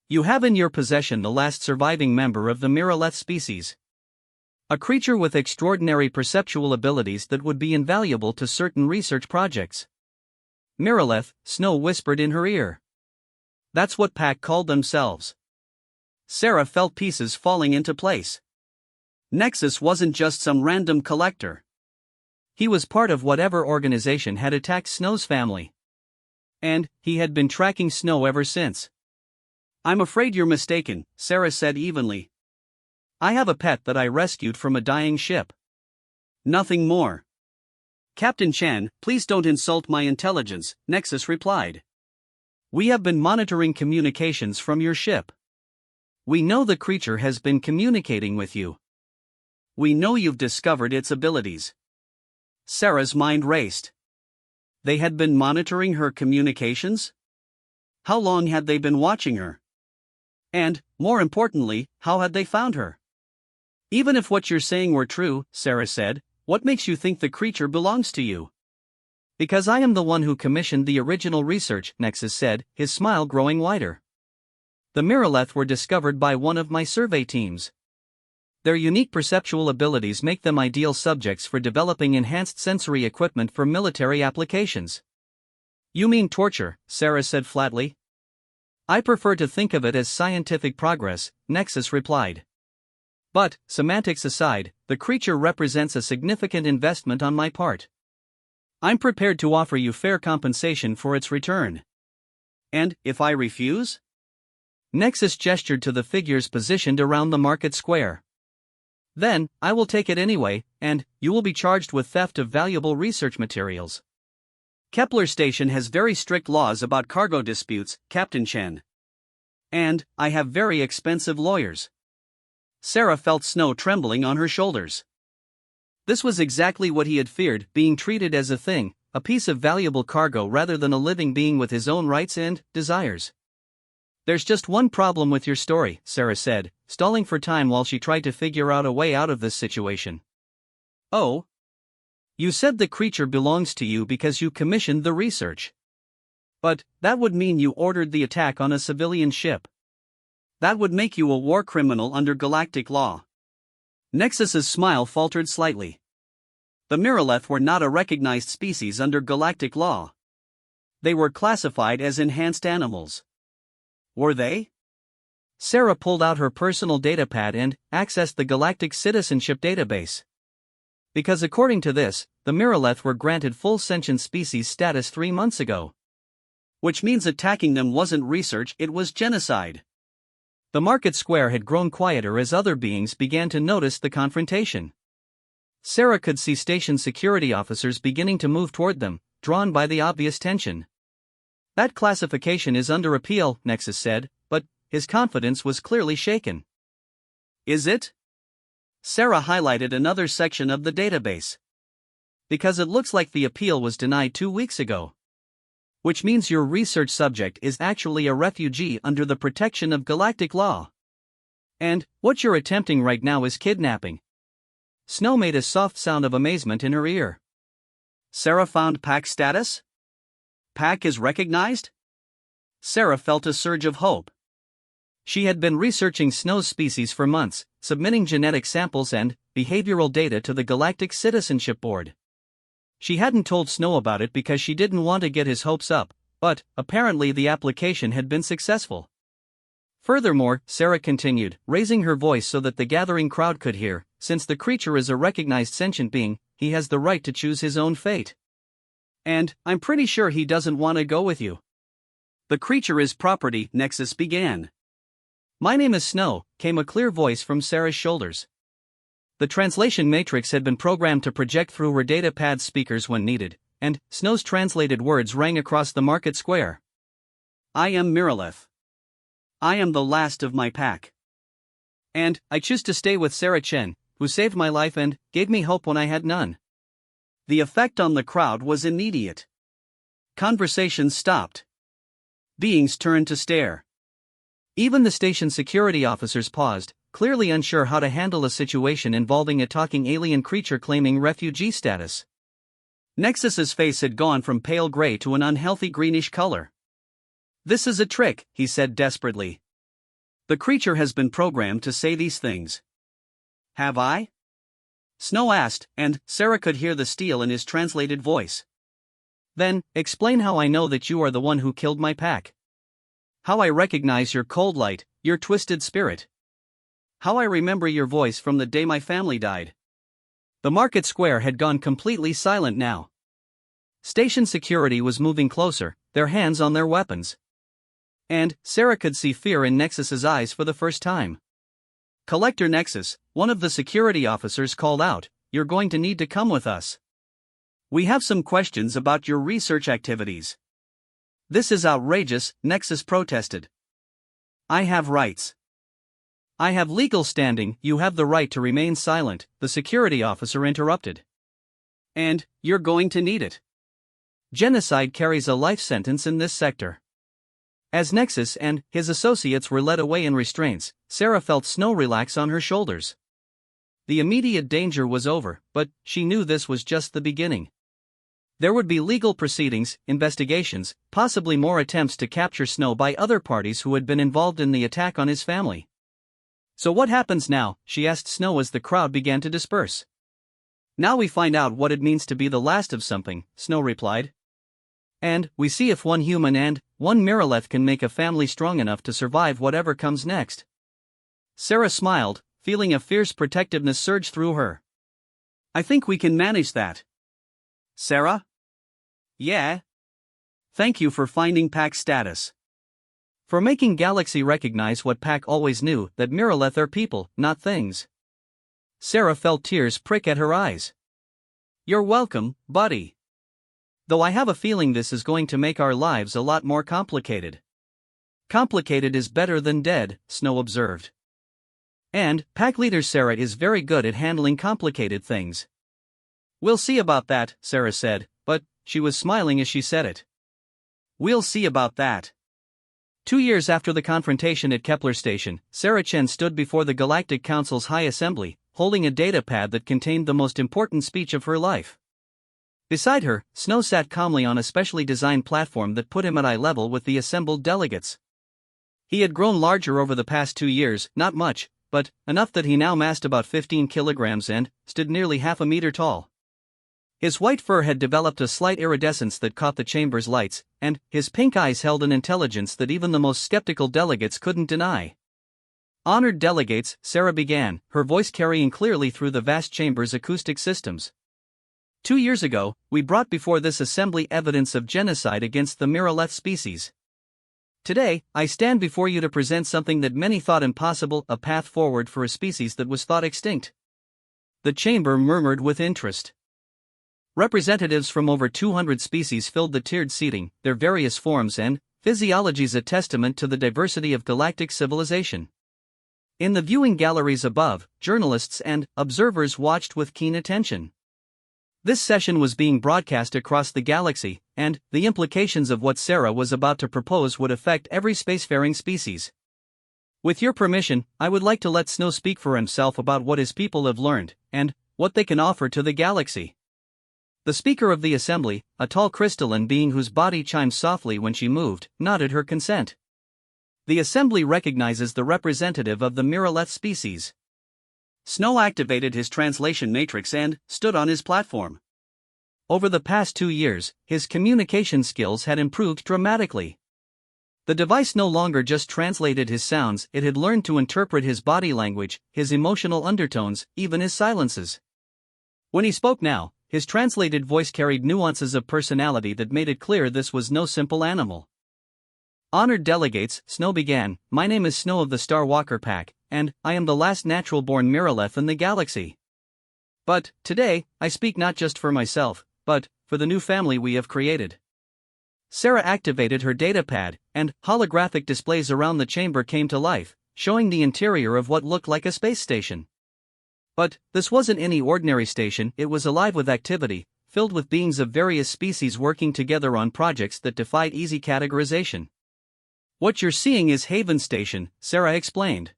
Speaker 1: You have in your possession the last surviving member of the Miraleth species. A creature with extraordinary perceptual abilities that would be invaluable to certain research projects. Miraleth, Snow whispered in her ear. That's what Pack called themselves. Sarah felt pieces falling into place. Nexus wasn't just some random collector. He was part of whatever organization had attacked Snow's family. And he had been tracking Snow ever since. I'm afraid you're mistaken, Sarah said evenly. I have a pet that I rescued from a dying ship. Nothing more. Captain Chan, please don't insult my intelligence, Nexus replied. We have been monitoring communications from your ship. We know the creature has been communicating with you. We know you've discovered its abilities. Sarah's mind raced. They had been monitoring her communications? How long had they been watching her? And, more importantly, how had they found her? Even if what you're saying were true, Sarah said, what makes you think the creature belongs to you? Because I am the one who commissioned the original research, Nexus said, his smile growing wider. The Miraleth were discovered by one of my survey teams. Their unique perceptual abilities make them ideal subjects for developing enhanced sensory equipment for military applications. You mean torture, Sarah said flatly. I prefer to think of it as scientific progress, Nexus replied. But, semantics aside, the creature represents a significant investment on my part. I'm prepared to offer you fair compensation for its return. And, if I refuse? Nexus gestured to the figures positioned around the market square. Then, I will take it anyway, and you will be charged with theft of valuable research materials. Kepler Station has very strict laws about cargo disputes, Captain Chen. And, I have very expensive lawyers. Sarah felt snow trembling on her shoulders. This was exactly what he had feared, being treated as a thing, a piece of valuable cargo rather than a living being with his own rights and desires. There's just one problem with your story, Sarah said, stalling for time while she tried to figure out a way out of this situation. Oh? You said the creature belongs to you because you commissioned the research. But, that would mean you ordered the attack on a civilian ship. That would make you a war criminal under galactic law. Nexus's smile faltered slightly. The Miraleth were not a recognized species under galactic law. They were classified as enhanced animals. Were they? Sarah pulled out her personal datapad and accessed the Galactic Citizenship database. Because according to this, the Miraleth were granted full sentient species status 3 months ago. Which means attacking them wasn't research, it was genocide. The market square had grown quieter as other beings began to notice the confrontation. Sarah could see station security officers beginning to move toward them, drawn by the obvious tension. That classification is under appeal, Nexus said, but his confidence was clearly shaken. Is it? Sarah highlighted another section of the database. Because it looks like the appeal was denied 2 weeks ago. Which means your research subject is actually a refugee under the protection of galactic law. And, what you're attempting right now is kidnapping. Snow made a soft sound of amazement in her ear. Sarah found PAC status? PAC is recognized? Sarah felt a surge of hope. She had been researching Snow's species for months, submitting genetic samples and behavioral data to the Galactic Citizenship Board. She hadn't told Snow about it because she didn't want to get his hopes up, but apparently the application had been successful. Furthermore, Sarah continued, raising her voice so that the gathering crowd could hear, since the creature is a recognized sentient being, he has the right to choose his own fate. And, I'm pretty sure he doesn't want to go with you. The creature is property, Nexus began. My name is Snow, came a clear voice from Sarah's shoulders. The translation matrix had been programmed to project through her datapad speakers when needed, and Snow's translated words rang across the market square. I am Miraleth. I am the last of my pack. And, I choose to stay with Sarah Chen, who saved my life and gave me hope when I had none. The effect on the crowd was immediate. Conversation stopped. Beings turned to stare. Even the station security officers paused, clearly unsure how to handle a situation involving a talking alien creature claiming refugee status. Nexus's face had gone from pale gray to an unhealthy greenish color. This is a trick, he said desperately. The creature has been programmed to say these things. Have I? Snow asked, and Sarah could hear the steel in his translated voice. Then, explain how I know that you are the one who killed my pack. How I recognize your cold light, your twisted spirit. How I remember your voice from the day my family died. The market square had gone completely silent now. Station security was moving closer, their hands on their weapons. And Sarah could see fear in Nexus's eyes for the first time. Collector Nexus, one of the security officers called out, you're going to need to come with us. We have some questions about your research activities. This is outrageous, Nexus protested. I have rights. I have legal standing, you have the right to remain silent, the security officer interrupted. And, you're going to need it. Genocide carries a life sentence in this sector. As Nexus and his associates were led away in restraints, Sarah felt snow relax on her shoulders. The immediate danger was over, but she knew this was just the beginning. There would be legal proceedings, investigations, possibly more attempts to capture Snow by other parties who had been involved in the attack on his family. "So what happens now?" she asked Snow as the crowd began to disperse. "Now we find out what it means to be the last of something," Snow replied. "And we see if one human and one Miraleth can make a family strong enough to survive whatever comes next." Sarah smiled, feeling a fierce protectiveness surge through her. "I think we can manage that." "Sarah?" "Yeah? Thank you for finding Pack's status. For making Galaxy recognize what Pack always knew, that Miraleth are people, not things." Sarah felt tears prick at her eyes. "You're welcome, buddy. Though I have a feeling this is going to make our lives a lot more complicated." "Complicated is better than dead," Snow observed. "And Pack leader Sarah is very good at handling complicated things." "We'll see about that," Sarah said, but she was smiling as she said it. "We'll see about that." 2 years after the confrontation at Kepler Station, Sarah Chen stood before the Galactic Council's High Assembly, holding a datapad that contained the most important speech of her life. Beside her, Snow sat calmly on a specially designed platform that put him at eye level with the assembled delegates. He had grown larger over the past 2 years, not much, but enough that he now massed about 15 kilograms and stood nearly half a meter tall. His white fur had developed a slight iridescence that caught the chamber's lights, and his pink eyes held an intelligence that even the most skeptical delegates couldn't deny. "Honored delegates," Sarah began, her voice carrying clearly through the vast chamber's acoustic systems. 2 years ago, we brought before this assembly evidence of genocide against the Miraleth species. Today, I stand before you to present something that many thought impossible, a path forward for a species that was thought extinct." The chamber murmured with interest. Representatives from over 200 species filled the tiered seating, their various forms and physiologies a testament to the diversity of galactic civilization. In the viewing galleries above, journalists and observers watched with keen attention. This session was being broadcast across the galaxy, and the implications of what Sarah was about to propose would affect every spacefaring species. "With your permission, I would like to let Snow speak for himself about what his people have learned, and what they can offer to the galaxy." The speaker of the assembly, a tall crystalline being whose body chimed softly when she moved, nodded her consent. The assembly recognizes the representative of the Miraleth species. Snow activated his translation matrix and stood on his platform. Over the past 2 years, his communication skills had improved dramatically. The device no longer just translated his sounds, it had learned to interpret his body language, his emotional undertones, even his silences. When he spoke now, his translated voice carried nuances of personality that made it clear this was no simple animal. "Honored delegates," Snow began, "my name is Snow of the Star Walker Pack, and I am the last natural-born Miraleth in the galaxy. But, today, I speak not just for myself, but for the new family we have created." Sarah activated her datapad, and holographic displays around the chamber came to life, showing the interior of what looked like a space station. But this wasn't any ordinary station, it was alive with activity, filled with beings of various species working together on projects that defied easy categorization. "What you're seeing is Haven Station," Sarah explained.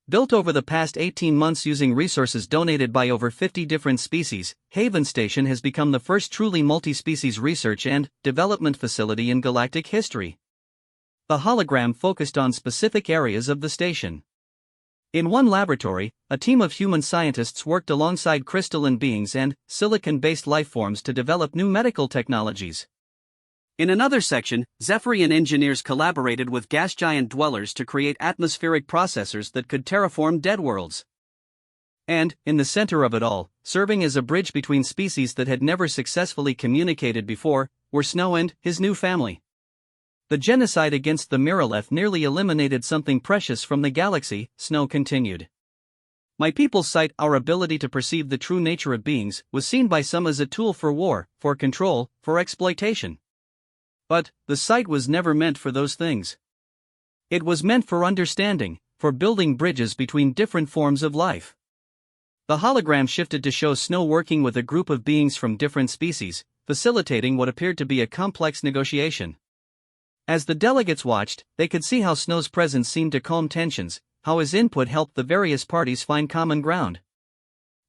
Speaker 1: Built over the past 18 months using resources donated by over 50 different species, Haven Station has become the first truly multi-species research and development facility in galactic history. The hologram focused on specific areas of the station. In one laboratory, a team of human scientists worked alongside crystalline beings and silicon-based lifeforms to develop new medical technologies. In another section, Zephyrian engineers collaborated with gas giant dwellers to create atmospheric processors that could terraform dead worlds. And, in the center of it all, serving as a bridge between species that had never successfully communicated before, were Snow and his new family. "The genocide against the Miraleth nearly eliminated something precious from the galaxy," Snow continued. "My people's sight, our ability to perceive the true nature of beings, was seen by some as a tool for war, for control, for exploitation. But the sight was never meant for those things. It was meant for understanding, for building bridges between different forms of life." The hologram shifted to show Snow working with a group of beings from different species, facilitating what appeared to be a complex negotiation. As the delegates watched, they could see how Snow's presence seemed to calm tensions, how his input helped the various parties find common ground.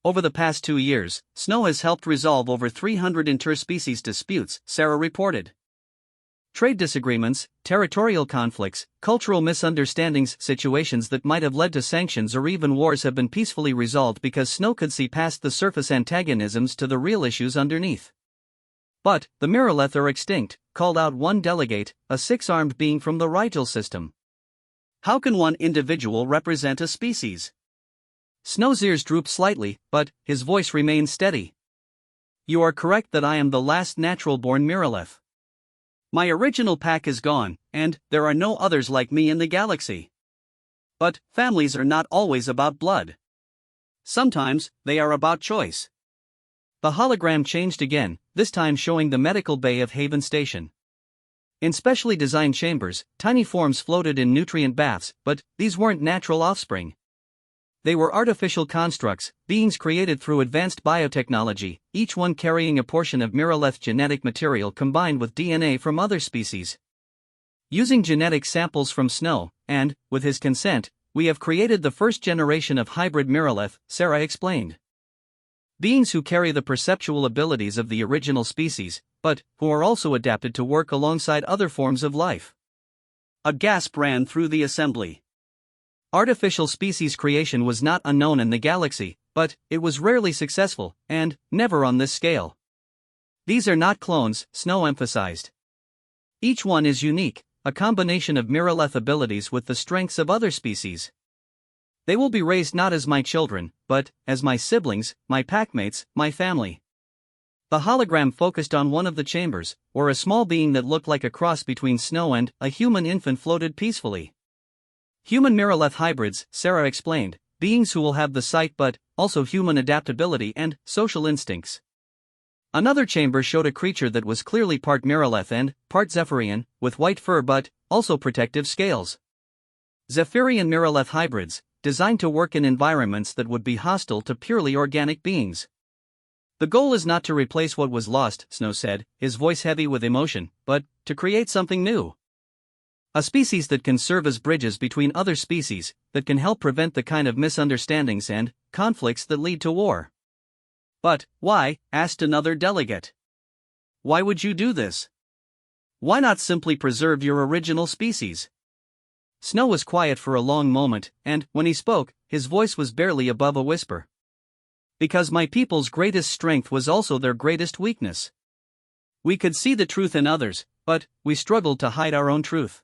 Speaker 1: Over the past 2 years, Snow has helped resolve over 300 interspecies disputes, Sarah reported. Trade disagreements, territorial conflicts, cultural misunderstandings, situations that might have led to sanctions or even wars have been peacefully resolved because Snow could see past the surface antagonisms to the real issues underneath. But, the Mirrorleth are extinct, called out one delegate, a 6-armed being from the Rigel system. How can one individual represent a species? Snow's ears droop slightly, but his voice remains steady. You are correct that I am the last natural-born Mirrorleth. My original pack is gone, and there are no others like me in the galaxy. But families are not always about blood. Sometimes, they are about choice. The hologram changed again, this time showing the medical bay of Haven Station. In specially designed chambers, tiny forms floated in nutrient baths, but these weren't natural offspring. They were artificial constructs, beings created through advanced biotechnology, each one carrying a portion of Mirrorleth genetic material combined with DNA from other species. Using genetic samples from Snow, and, with his consent, we have created the first generation of hybrid Mirrorleth, Sarah explained. Beings who carry the perceptual abilities of the original species, but who are also adapted to work alongside other forms of life. A gasp ran through the assembly. Artificial species creation was not unknown in the galaxy, but it was rarely successful, and never on this scale. These are not clones, Snow emphasized. Each one is unique, a combination of Mirrorleth abilities with the strengths of other species. They will be raised not as my children, but as my siblings, my packmates, my family. The hologram focused on one of the chambers, where a small being that looked like a cross between Snow and a human infant floated peacefully. Human Mirrorleth hybrids, Sarah explained, beings who will have the sight but also human adaptability and social instincts. Another chamber showed a creature that was clearly part Mirrorleth and part Zephyrian, with white fur but also protective scales. Zephyrian Mirrorleth hybrids, designed to work in environments that would be hostile to purely organic beings. The goal is not to replace what was lost, Snow said, his voice heavy with emotion, but to create something new. A species that can serve as bridges between other species, that can help prevent the kind of misunderstandings and conflicts that lead to war. But why? Asked another delegate. Why would you do this? Why not simply preserve your original species? Snow was quiet for a long moment, and, when he spoke, his voice was barely above a whisper. Because my people's greatest strength was also their greatest weakness. We could see the truth in others, but we struggled to hide our own truth.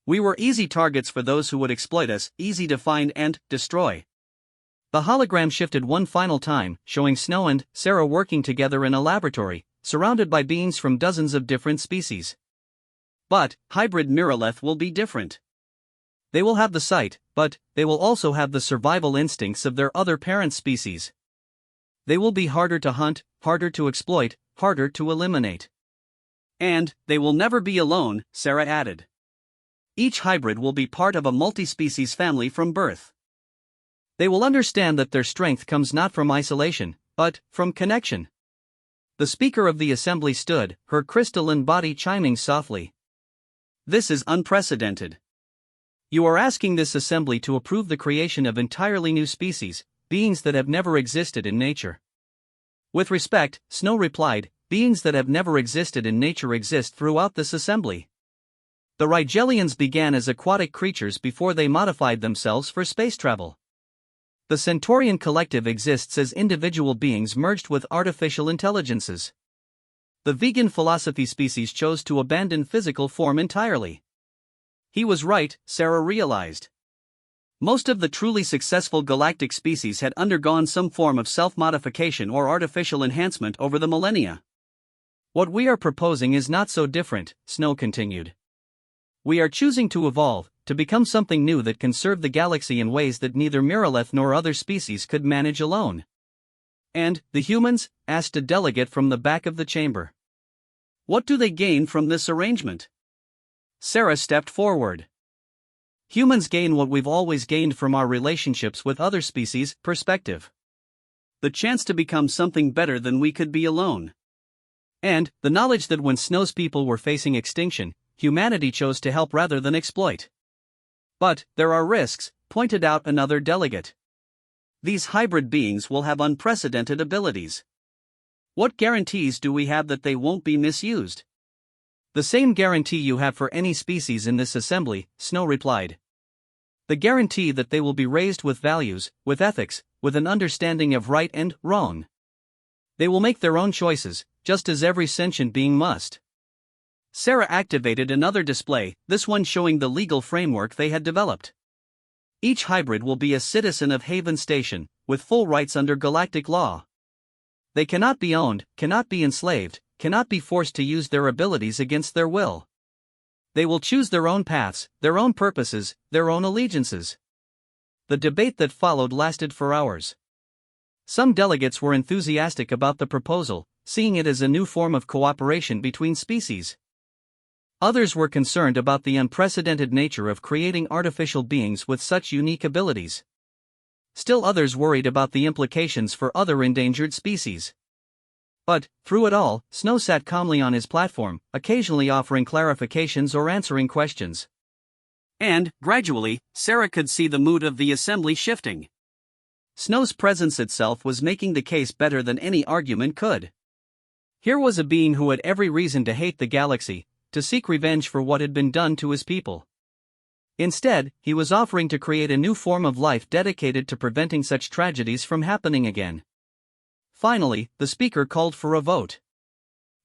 Speaker 1: We were easy targets for those who would exploit us, easy to find and destroy. The hologram shifted one final time, showing Snow and Sarah working together in a laboratory, surrounded by beings from dozens of different species. But hybrid Mirrorleth will be different. They will have the sight, but they will also have the survival instincts of their other parent species. They will be harder to hunt, harder to exploit, harder to eliminate. And they will never be alone, Sarah added. Each hybrid will be part of a multi-species family from birth. They will understand that their strength comes not from isolation, but from connection. The speaker of the assembly stood, her crystalline body chiming softly. This is unprecedented. You are asking this assembly to approve the creation of entirely new species, beings that have never existed in nature. With respect, Snow replied, beings that have never existed in nature exist throughout this assembly. The Rigelians began as aquatic creatures before they modified themselves for space travel. The Centaurian collective exists as individual beings merged with artificial intelligences. The vegan philosophy species chose to abandon physical form entirely. He was right, Sarah realized. Most of the truly successful galactic species had undergone some form of self-modification or artificial enhancement over the millennia. What we are proposing is not so different, Snow continued. We are choosing to evolve, to become something new that can serve the galaxy in ways that neither Mirrorleth nor other species could manage alone. And, the humans? Asked a delegate from the back of the chamber. What do they gain from this arrangement? Sarah stepped forward. Humans gain what we've always gained from our relationships with other species, perspective. The chance to become something better than we could be alone. And, the knowledge that when Snow's people were facing extinction, humanity chose to help rather than exploit. But, there are risks, pointed out another delegate. These hybrid beings will have unprecedented abilities. What guarantees do we have that they won't be misused? The same guarantee you have for any species in this assembly, Snow replied. The guarantee that they will be raised with values, with ethics, with an understanding of right and wrong. They will make their own choices, just as every sentient being must. Sarah activated another display, this one showing the legal framework they had developed. Each hybrid will be a citizen of Haven Station, with full rights under galactic law. They cannot be owned, cannot be enslaved, cannot be forced to use their abilities against their will. They will choose their own paths, their own purposes, their own allegiances. The debate that followed lasted for hours. Some delegates were enthusiastic about the proposal, seeing it as a new form of cooperation between species. Others were concerned about the unprecedented nature of creating artificial beings with such unique abilities. Still others worried about the implications for other endangered species. But, through it all, Snow sat calmly on his platform, occasionally offering clarifications or answering questions. And, gradually, Sarah could see the mood of the assembly shifting. Snow's presence itself was making the case better than any argument could. Here was a being who had every reason to hate the galaxy, to seek revenge for what had been done to his people. Instead, he was offering to create a new form of life dedicated to preventing such tragedies from happening again. Finally, the speaker called for a vote.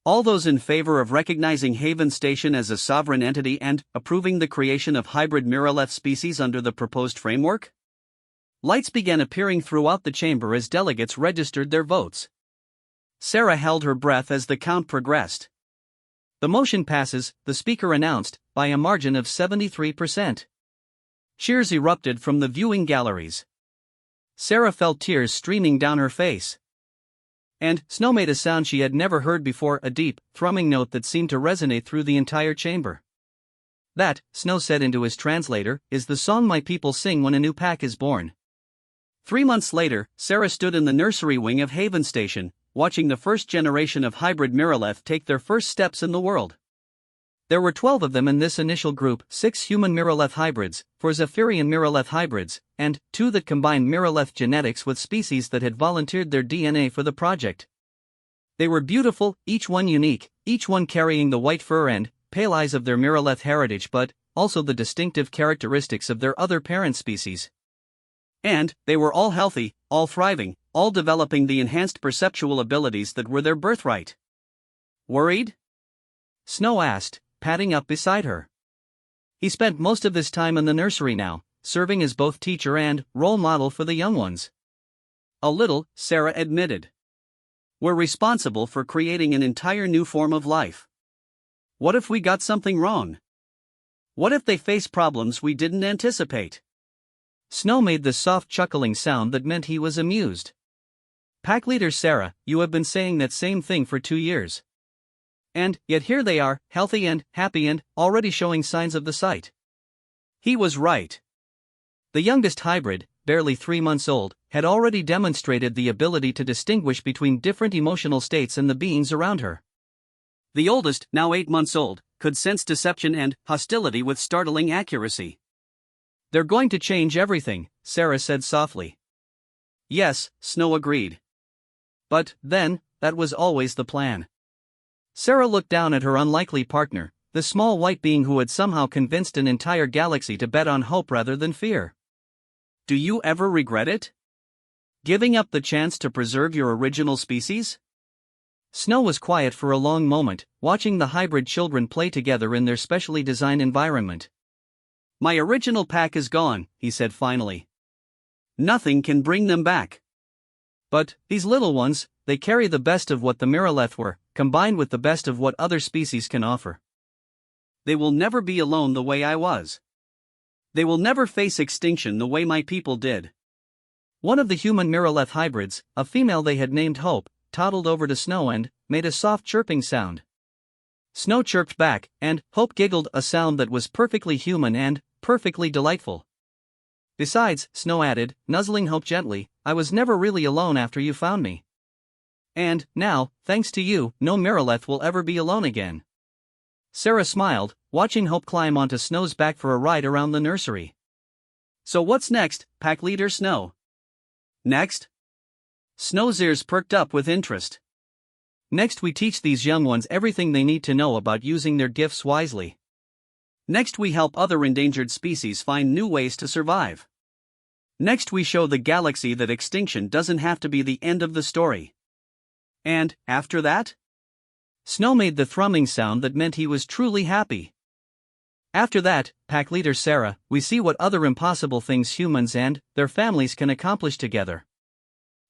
Speaker 1: All those in favor of recognizing Haven Station as a sovereign entity and approving the creation of hybrid Miraleth species under the proposed framework? Lights began appearing throughout the chamber as delegates registered their votes. Sarah held her breath as the count progressed. The motion passes, the speaker announced, by a margin of 73%. Cheers erupted from the viewing galleries. Sarah felt tears streaming down her face. And Snow made a sound she had never heard before, a deep, thrumming note that seemed to resonate through the entire chamber. That, Snow said into his translator, is the song my people sing when a new pack is born. 3 months later, Sarah stood in the nursery wing of Haven Station, watching the first generation of hybrid Miraleth take their first steps in the world. There were 12 of them in this initial group, 6 human Miraleth hybrids, 4 Zephyrian Miraleth hybrids, and 2 that combined Miraleth genetics with species that had volunteered their DNA for the project. They were beautiful, each one unique, each one carrying the white fur and pale eyes of their Miraleth heritage, but also the distinctive characteristics of their other parent species. And they were all healthy, all thriving, all developing the enhanced perceptual abilities that were their birthright. Worried? Snow asked, padding up beside her. He spent most of his time in the nursery now, serving as both teacher and role model for the young ones. A little, Sarah admitted. We're responsible for creating an entire new form of life. What if we got something wrong? What if they face problems we didn't anticipate? Snow made the soft chuckling sound that meant he was amused. Pack leader Sarah, you have been saying that same thing for 2 years. And yet here they are, healthy and happy and already showing signs of the sight. He was right. The youngest hybrid, barely 3 months old, had already demonstrated the ability to distinguish between different emotional states and the beings around her. The oldest, now 8 months old, could sense deception and hostility with startling accuracy. They're going to change everything, Sarah said softly. Yes, Snow agreed. But, then, that was always the plan. Sarah looked down at her unlikely partner, the small white being who had somehow convinced an entire galaxy to bet on hope rather than fear. Do you ever regret it? Giving up the chance to preserve your original species? Snow was quiet for a long moment, watching the hybrid children play together in their specially designed environment. My original pack is gone, he said finally. Nothing can bring them back. But, these little ones, they carry the best of what the Miraleth were, combined with the best of what other species can offer. They will never be alone the way I was. They will never face extinction the way my people did. One of the human Miraleth hybrids, a female they had named Hope, toddled over to Snow and made a soft chirping sound. Snow chirped back, and Hope giggled, a sound that was perfectly human and perfectly delightful. Besides, Snow added, nuzzling Hope gently, I was never really alone after you found me. And, now, thanks to you, no Miraleth will ever be alone again. Sarah smiled, watching Hope climb onto Snow's back for a ride around the nursery. So what's next, Pack Leader Snow? Next. Snow's ears perked up with interest. Next, we teach these young ones everything they need to know about using their gifts wisely. Next, we help other endangered species find new ways to survive. Next, we show the galaxy that extinction doesn't have to be the end of the story. And, after that? Snow made the thrumming sound that meant he was truly happy. After that, Pack Leader Sarah, we see what other impossible things humans and their families can accomplish together.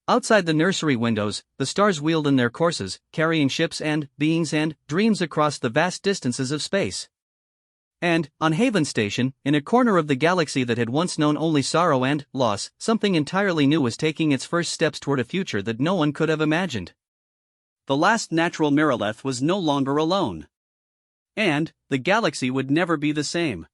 Speaker 1: Outside the nursery windows, the stars wheeled in their courses, carrying ships and beings and dreams across the vast distances of space. And, on Haven Station, in a corner of the galaxy that had once known only sorrow and loss, something entirely new was taking its first steps toward a future that no one could have imagined. The last natural Miraleth was no longer alone. And, the galaxy would never be the same.